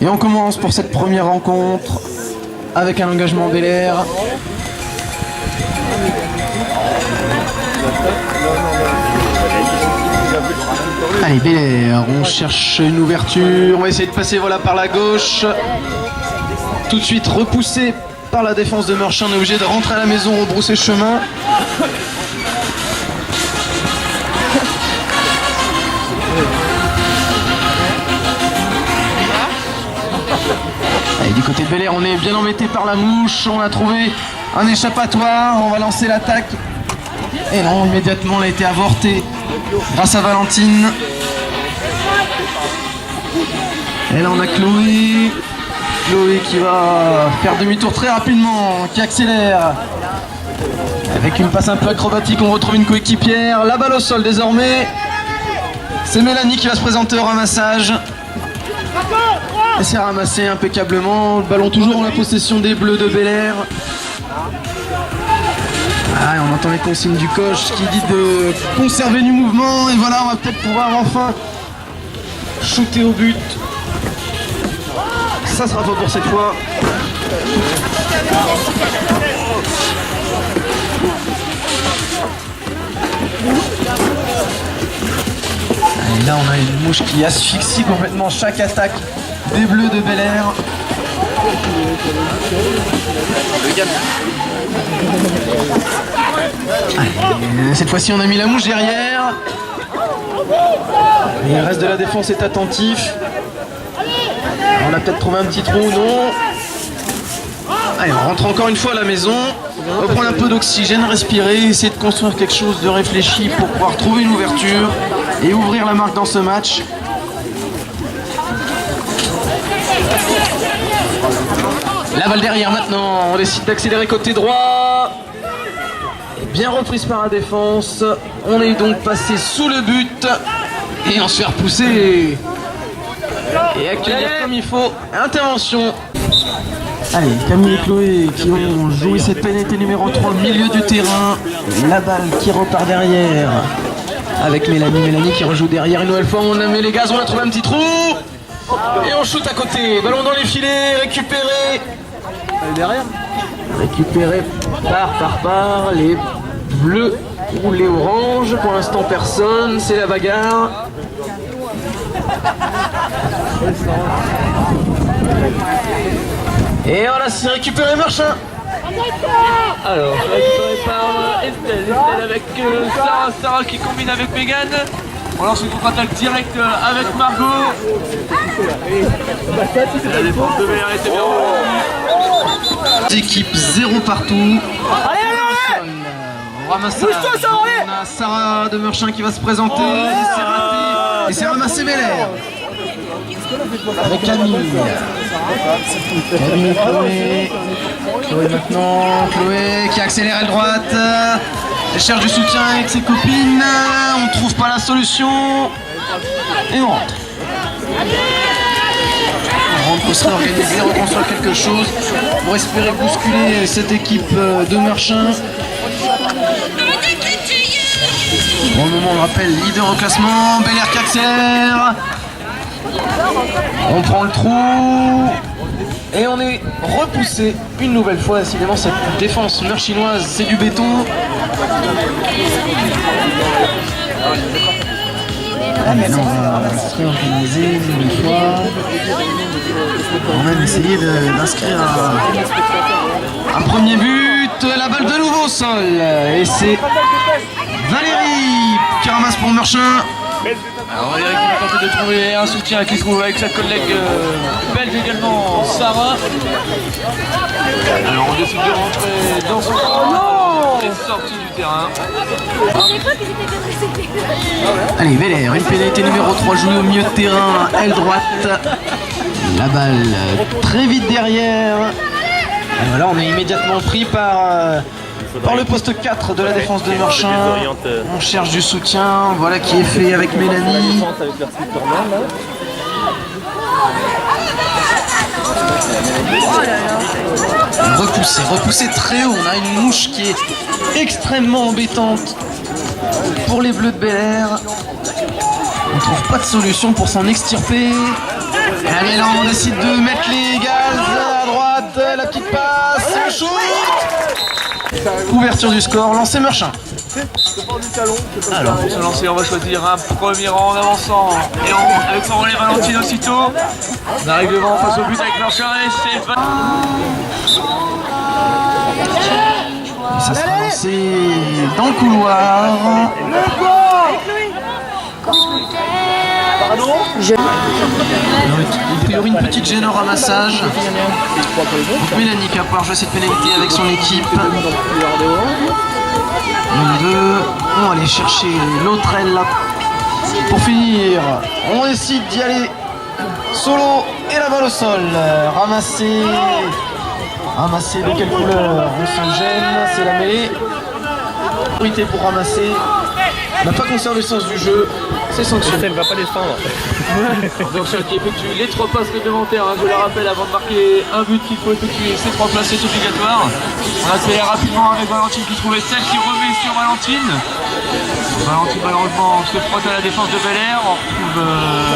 Et on commence pour cette première rencontre avec un engagement Bel Air. Allez, Bel Air, on cherche une ouverture, on va essayer de passer voilà par la gauche. Tout de suite repoussé par la défense de Meurchin, on est obligé de rentrer à la maison, rebrousser chemin. Allez, du côté de Bel Air, on est bien embêté par la mouche, on a trouvé un échappatoire, on va lancer l'attaque. Et non, immédiatement, elle a été avortée grâce à Valentine. Et là, on a Chloé. Chloé qui va faire demi-tour très rapidement, qui accélère. Avec une passe un peu acrobatique, on retrouve une coéquipière. La balle au sol désormais. C'est Mélanie qui va se présenter au ramassage. Et c'est ramassé impeccablement. Le ballon toujours en la possession des Bleus de Bel Air. Ah, on entend les consignes du coach qui dit de conserver du mouvement. Et voilà, on va peut-être pouvoir enfin shooter au but. Ça sera pas pour cette fois. Et là, on a une mouche qui asphyxie complètement chaque attaque des Bleus de Bel Air. Allez, cette fois-ci, on a mis la mouche derrière. Et le reste de la défense est attentif. On a peut-être trouvé un petit trou, non? Allez, on rentre encore une fois à la maison. On va prendre un peu d'oxygène, respirer, essayer de construire quelque chose de réfléchi pour pouvoir trouver une ouverture et ouvrir la marque dans ce match. La balle derrière maintenant, on décide d'accélérer côté droit. Et bien reprise par la défense. On est donc passé sous le but et on se fait repousser. Et accueillir comme il faut. Intervention. Allez, Camille et Chloé qui ont joué cette pénalité numéro 3 au milieu du terrain. La balle qui repart derrière. Avec Mélanie qui rejoue derrière une nouvelle fois. On a mis les gaz, on a trouvé un petit trou. Et on shoot à côté. Ballon dans les filets, récupéré. Derrière. Récupéré par les bleus ou les oranges. Pour l'instant, personne. C'est la bagarre. Et voilà, c'est récupéré Meurchin. Alors, récupéré par Estelle avec Sarah qui combine avec Megan. On lance une contre-attaque directe avec Margot. La défense de Bel Air était bien. Équipe 0 partout. Allez. On ramasse ça. On a Sarah de Meurchin qui va se présenter. C'est raté. Et c'est ramassé Bel Air. Avec Camille. Camille, Chloé maintenant. Chloé qui accélère à la droite. Elle cherche du soutien avec ses copines. On ne trouve pas la solution. Et on rentre. On rentre pour se réorganiser, reconstruire quelque chose pour espérer bousculer cette équipe de Meurchin. Pour le moment, on le rappelle, leader au classement. Bel Air qui accélère. On prend le trou. Et on est repoussé une nouvelle fois. Décidément, cette défense meurchinoise, c'est du béton. Allez, on va se réorganiser une nouvelle fois. On va même essayer d'inscrire un premier but. La balle de nouveau au sol. Et c'est Valérie qui ramasse pour Meurchin. Alors Valérie qui va tenter de trouver un soutien qui se trouve avec sa collègue belge également, Sarah. Alors on décide de rentrer dans son camp. On est sorti du terrain. Allez, Bel Air, une pénalité numéro 3 jouée au milieu de terrain, aile droite. La balle très vite derrière. Et voilà, on est immédiatement pris par le poste 4 de la défense de Meurchin. On cherche du soutien, voilà qui est fait avec Mélanie. Repoussé très haut. On a une mouche qui est extrêmement embêtante pour les Bleus de Bel Air. On ne trouve pas de solution pour s'en extirper. Allez, là on décide de mettre les gaz à droite, la petite passe, le shoot. Ouverture du score, lancer Meurchin. Alors pour se lancer, on va choisir un premier rang en avançant et avec son relais Valentine aussitôt. On arrive devant face au but avec Meurchin et c'est et ça sera lancé dans le couloir. A priori une petite gêne au ramassage. Donc Mélanie qui va pouvoir jouer cette pénalité avec son équipe. Les deux vont aller chercher l'autre aile là. Pour finir, on décide d'y aller solo et la balle au sol. Ramasser de quelle couleur? On se gêne, c'est la mêlée. Priorité pour ramasser. On n'a pas conservé le sens du jeu, c'est sanctionné. Elle va pas descendre. donc qui effectue les 3 passes réglementaires, hein, je le rappelle, avant de marquer un but qu'il faut effectuer, ces 3 passes c'est obligatoire. On accélère rapidement avec Valentine qui trouvait celle qui remet sur Valentine. Valentine malheureusement se frotte à la défense de Bel-Air. On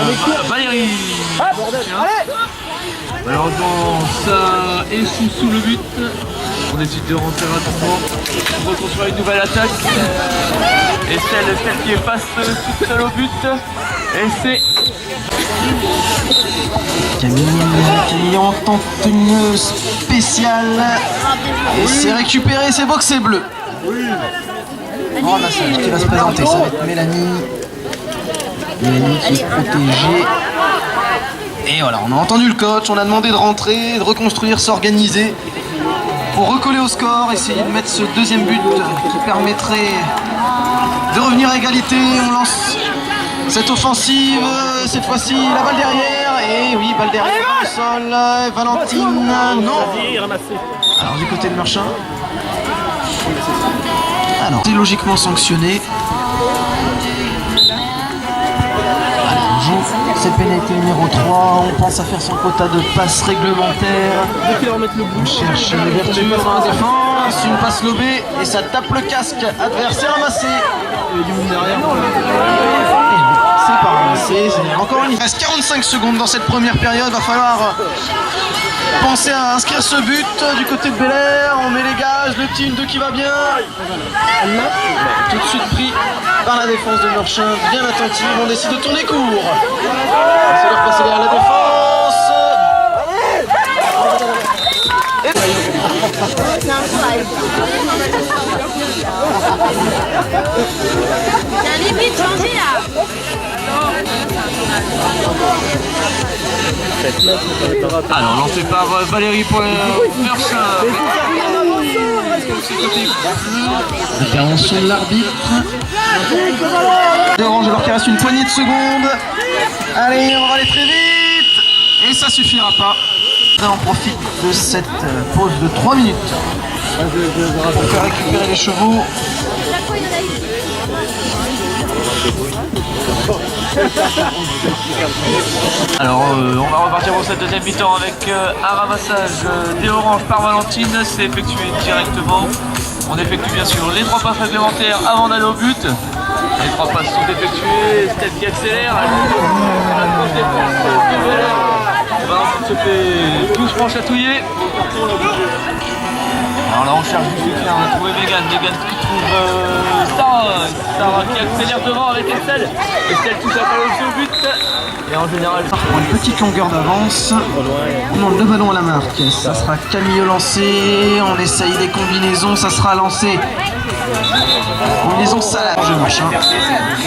retrouve Valérie. Malheureusement ça est sous le but. On décide de rentrer rapidement pour reconstruire une nouvelle attaque. Et celle qui est face toute seule au but. Et c'est Camille en tente une spéciale. Et c'est récupéré, c'est boxé bleu. Oh, ramassage qui va se présenter, ça va être Mélanie. Mélanie qui est protégée. Et voilà, on a entendu le coach, on a demandé de rentrer, de reconstruire, s'organiser pour recoller au score, essayer de mettre ce deuxième but qui permettrait de revenir à égalité. On lance cette offensive, cette fois-ci la balle derrière, et oui, balle derrière au sol, Valentine, non. Alors du côté de Meurchin, alors c'est logiquement sanctionné. On joue cette pénalité numéro 3, on pense à faire son quota de passes réglementaires. On cherche l'ouverture dans la défense, une passe lobée et ça tape le casque adverse, c'est ramassé. C'est pas ramassé, c'est encore une. Il reste 45 secondes dans cette première période, va falloir penser à inscrire ce but du côté de Bel-Air. On met les gages, le team 2 qui va bien. Tout de suite pris par la défense de Meurchin, bien attentive, on décide de tourner court. C'est leur passer derrière la défense. T'as limite changé là. alors lancé par Valérie pour Meurchin. Intervention de l'arbitre. Orange alors qu'il reste une poignée de secondes. Allez, on va aller très vite. Et ça suffira pas. On profite de cette pause de 3 minutes pour faire récupérer les chevaux. Alors on va repartir pour cette deuxième mi-temps avec un ramassage des oranges par Valentine. C'est effectué directement. On effectue bien sûr les 3 passes réglementaires avant d'aller au but. Les 3 passes sont effectuées, c'est elle qui accélère. La grosse défense de Bel-Air. Valentine se fait doucement chatouiller. Alors là on cherche du soutien, on a trouvé Mégane qui trouve Sarah qui accélère devant avec Estelle. Estelle touche la balle au but. Et en général, Pour une petite longueur d'avance, on demande le ballon à la marque. Ça sera Camille au lancer, on essaye des combinaisons, ça sera lancé. Combinaison salade, je marche.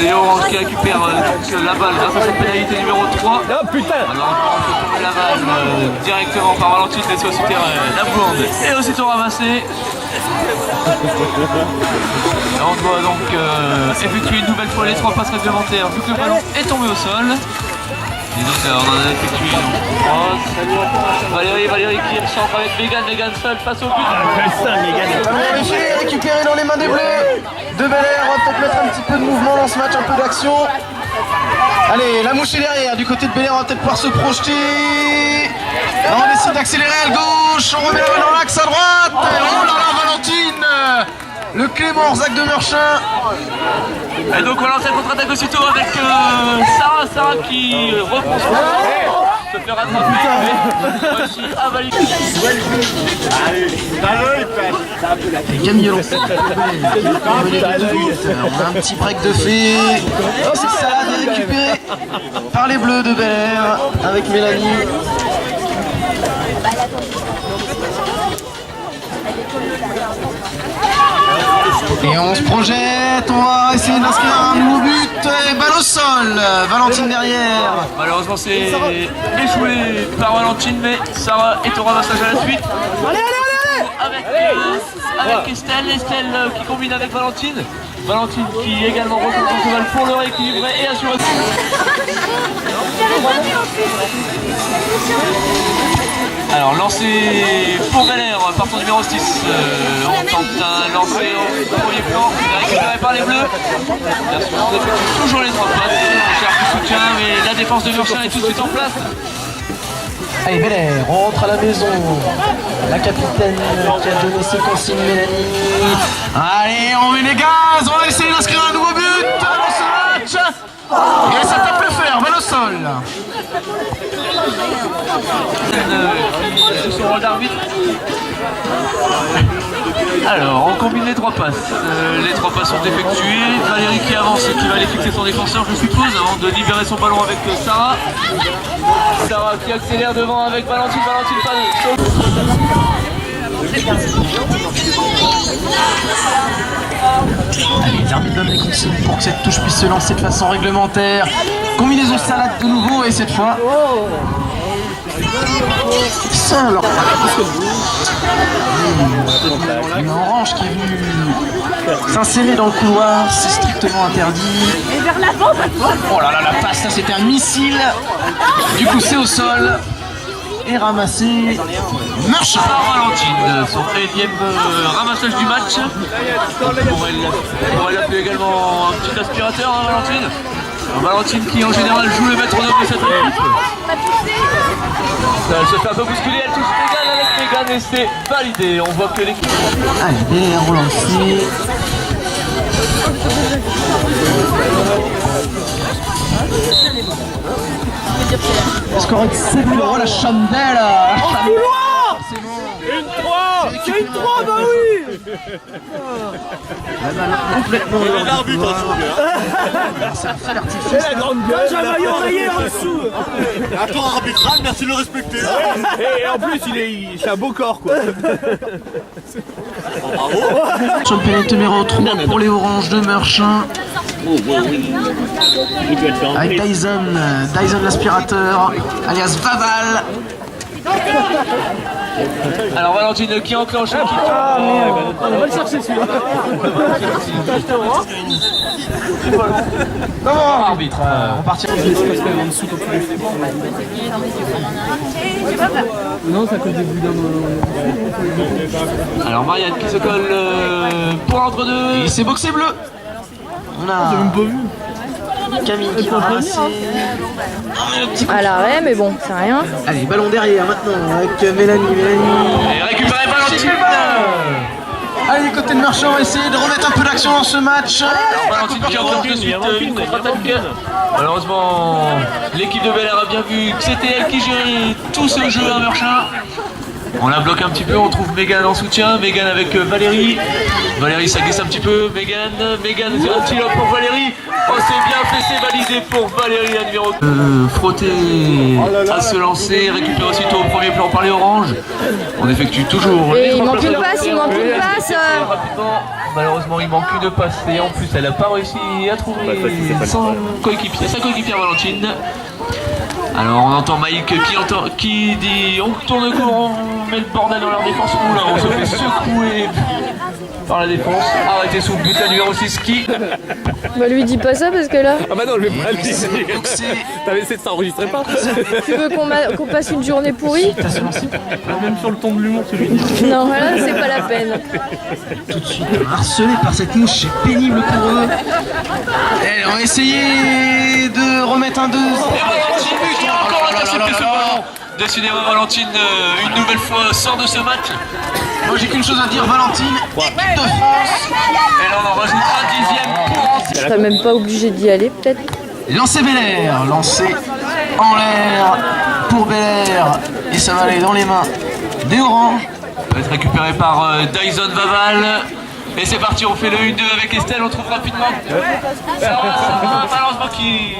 c'est Orange qui récupère la balle grâce à cette pénalité numéro 3. Oh putain! Alors on fait tomber la balle directement par Valentine, laissée au terrain, la blonde et aussitôt ramassée. On doit donc effectuer une nouvelle fois les 3 passes réglementaires vu que le ballon est tombé au sol. Et donc on en a effectué donc 3. Valérie qui recentre avec Mégane seule face au but. Ballon récupéré dans les mains des Bleus de Bel-Air. On va peut-être mettre un petit peu de mouvement dans ce match, un peu d'action. Allez, la mouche est derrière. Du côté de Bel-Air, on va peut-être pouvoir se projeter. Là, on décide d'accélérer à gauche. On remet la balle dans l'axe à droite. Oh là là, Valentine! Le Clément Zac de Meurchin. Et donc on lance la contre-attaque aussitôt avec Sarah qui reprend son se fait rattraper, mais réussit à valider. Et Camille Lance. On a un petit break de fait. Oh, c'est ça, récupéré par les Bleus de Bel-Air avec Mélanie. Et on se projette, on va essayer d'inscrire un nouveau but et balle au sol. Valentine derrière. Malheureusement c'est échoué par Valentine, mais Sarah est au ramassage à la suite. Avec Estelle qui combine avec Valentine. Valentine qui également retrouve son cheval pour le rééquilibrer et assurer. Alors lancé pour Bel-Air par son numéro 6. On tente un lancer au premier plan, récupéré par les Bleus. Bien sûr, on effectue toujours les 3 passes. On cherche du soutien, mais la défense de Murchin est tout de suite en place. Allez, Bel-Air rentre à la maison. La capitaine qui a donné ses consignes, Mélanie. Allez, on met les gaz, on va essayer d'inscrire un nouveau but dans ce match. Et ça tape le fer, balle au sol. Sous son rôle d'arbitre. Alors, on combine les 3 passes. Les 3 passes sont effectuées. Valérie qui avance et qui va aller fixer son défenseur, je suppose, avant de libérer son ballon avec Sarah. Sarah qui accélère devant avec Valentine. Valentine pas Allez, l'arbitre donne les consignes pour que cette touche puisse se lancer de façon réglementaire. Combinaison salade de nouveau et cette fois. Ça alors. Une orange qui est venue s'insérer dans le couloir, c'est strictement interdit. Oh là là, la passe, ça c'était un missile. Du coup c'est au sol. Et ramassé Murchin. Valentine, son 1e ramassage du match. On pourrait l'appeler également un petit aspirateur, hein, Valentine. Valentine qui en général joue le maître d'œuvre de cette équipe. Elle se fait un peu bousculer, elle touche Mégane avec Mégane et c'est validé. On voit que l'équipe... Allez, bien relancé. Score c'est plus la chandelle. En couloir. Une 3. C'est une 3, bah oui. Complètement. L'arbitre c'est la grande gueule. J'ai un maillot rayé en dessous. Un tour arbitral, merci de le respecter. Et en plus c'est un beau corps quoi. Bravo. Championnat numéro 3 pour les oranges de Murchin. Avec Dyson l'aspirateur, alias Vaval. Alors Valentine qui enclenche un kick. On va le chercher celui-là. Comment arbitre on partira. Non, ça colle des bouts d'un moment. Alors Marianne qui se colle pour l'entre-deux. Et c'est boxé bleu. On a J'ai même pas vu. Camille qui va ramasser. À l'arrêt, mais bon, c'est rien. Allez, ballon derrière maintenant avec Mélanie. Et récupéré Valentine. Allez, côté de Murchin, on va essayer de remettre un peu d'action dans ce match. Alors Valentine qui enclenche de suite une contre-attaque. Malheureusement, l'équipe de Bel-Air a bien vu que c'était elle qui gérait tout ce jeu à Murchin. On la bloque un petit peu, on trouve Mégane en soutien, Mégane avec Valérie. Valérie ça glisse un petit peu, Mégane c'est un petit lob pour Valérie. Oh c'est bien fait, c'est validé pour Valérie la numéro 2. Frotter à se lancer, récupère aussitôt au premier plan par les oranges. On effectue toujours Et les il trois manque une passes. passe, il manque une passe. Rapidement, malheureusement il manque une passe et en plus elle n'a pas réussi à trouver son coéquipier, sa coéquipière Valentine. Alors on entend Mike qui dit on tourne le court, on met le bordel dans leur défense. Oula, on se fait secouer par la défense. Arrêtez sous le but, la numéro 6 qui... Bah lui dis pas ça parce que là, Ah bah non, je vais pas le dire. T'avais essayé de s'enregistrer pas. tu veux qu'on passe une journée pourrie? Même sur le ton de l'humour, celui-là. Non, voilà, c'est pas la peine. Tout de suite harcelé par cette mouche, c'est pénible pour eux. Et on va essayer de remettre un 2. Valentine qui a encore intercepté ce ballon. Décidément Valentine une nouvelle fois sort de ce match. Moi j'ai qu'une chose à dire, Valentine, équipe de France. Et là on en rajoute un 10e pour... Je serais même pas obligé d'y aller peut-être. Lancé Bel-Air, lancé en l'air. pour Bel Air. Et ça va aller dans les mains des Oranges. Ça va être récupéré par Dyson Vaval. Et c'est parti, on fait le 1-2 avec Estelle, on trouve rapidement malheureusement qui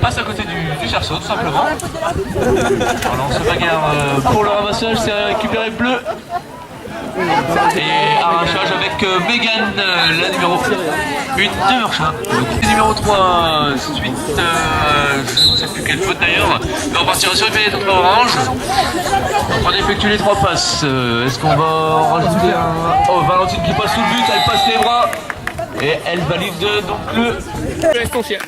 passe à côté du cerceau tout simplement. Alors on se bagarre pour le ramassage, c'est récupéré bleu. Et arrachage avec Megan, la numéro 1 de Meurchin. Donc numéro 3, suite, je ne sais plus quelle faute d'ailleurs. Mais on partira sur les pénétrations orange. Donc on effectue les 3 passes. Est-ce qu'on va rajouter un... Oh, Valentine qui passe sous le but, elle passe les bras. Et elle valide donc le... Essentiel.